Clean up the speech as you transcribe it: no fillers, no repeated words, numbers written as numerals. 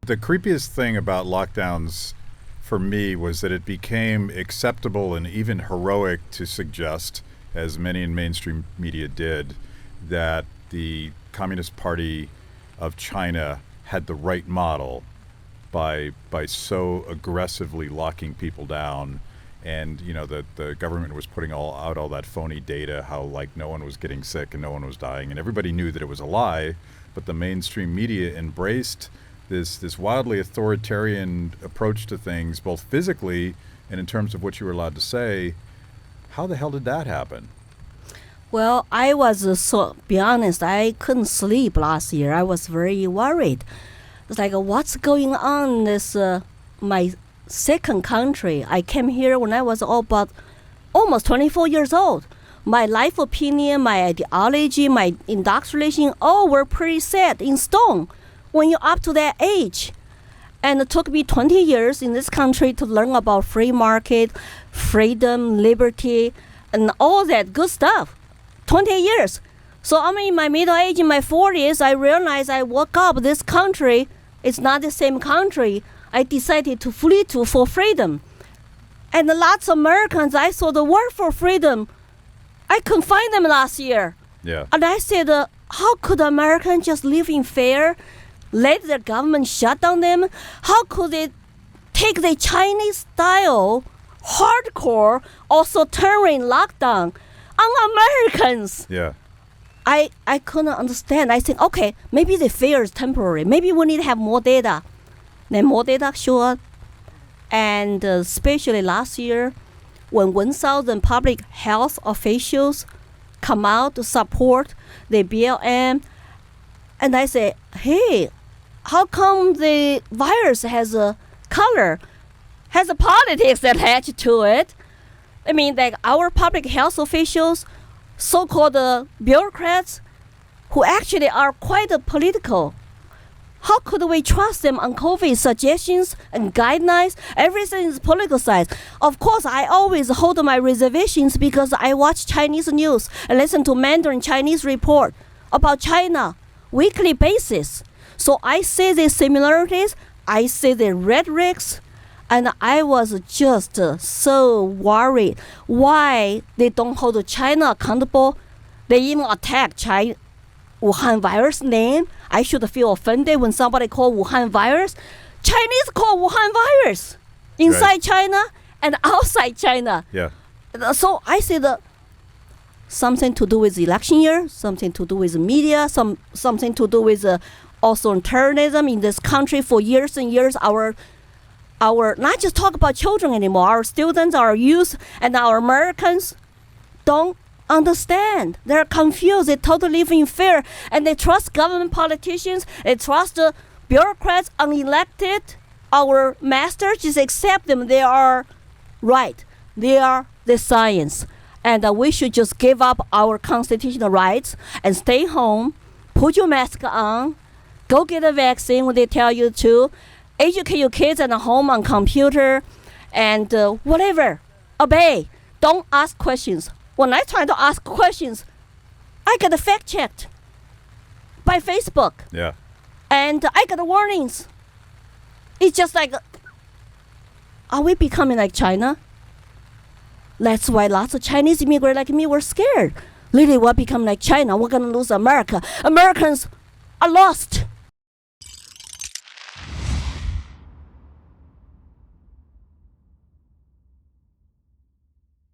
The creepiest thing about lockdowns for me was that it became acceptable and even heroic to suggest, as many in mainstream media did, that the Communist Party of China had the right model by so aggressively locking people down. And the government was putting out all that phony data, how like no one was getting sick and no one was dying, and everybody knew that it was a lie. But the mainstream media embraced this wildly authoritarian approach to things, both physically and in terms of what you were allowed to say. How the hell did that happen? Well, I was be honest, I couldn't sleep last year. I was very worried. It's like, what's going on in this my second country? I came here when I was about almost 24 years old. My life opinion, my ideology, my indoctrination, all were pretty set in stone when you're up to that age. And it took me 20 years in this country to learn about free market, freedom, liberty, and all that good stuff. 20 years. So I'm in my middle age, in my 40s, I realized I woke up, this country is not the same country I decided to flee to for freedom. And lots of Americans, I saw the word for freedom. I couldn't find them last year. Yeah. And I said, how could Americans just live in fear, let their government shut down them? How could they take the Chinese style, hardcore, authoritarian lockdown on Americans? Yeah. I couldn't understand. I think, okay, maybe the fear is temporary. Maybe we need to have more data. Then more data show up. And especially last year, when 1,000 public health officials come out to support the BLM, and I say, hey, how come the virus has a color, has a politics attached to it? I mean, like our public health officials, so-called bureaucrats, who actually are quite political. How could we trust them on COVID suggestions and guidelines? Everything is politicized. Of course, I always hold my reservations because I watch Chinese news and listen to Mandarin Chinese report about China weekly basis. So I see the similarities, I see the rhetorics, and I was just so worried why they don't hold China accountable. They even attack Wuhan virus name. I should feel offended when somebody call Wuhan virus. Chinese call Wuhan virus inside right. China and outside China. Yeah. So I said something to do with election year, something to do with media, something to do with authoritarianism in this country for years and years. Our not just talk about children anymore. Our students, our youth, and our Americans don't understand. They're confused. They totally live in fear, and they trust government politicians. They trust the bureaucrats, unelected. Our masters just accept them. They are right. They are the science, and we should just give up our constitutional rights and stay home. Put your mask on. Go get a vaccine when they tell you to. Educate your kids at home on computer, and whatever. Obey. Don't ask questions. When I try to ask questions, I get fact checked by Facebook. Yeah. And I get warnings. It's just like, are we becoming like China? That's why lots of Chinese immigrants like me were scared. Literally, we're becoming like China. We're going to lose America. Americans are lost.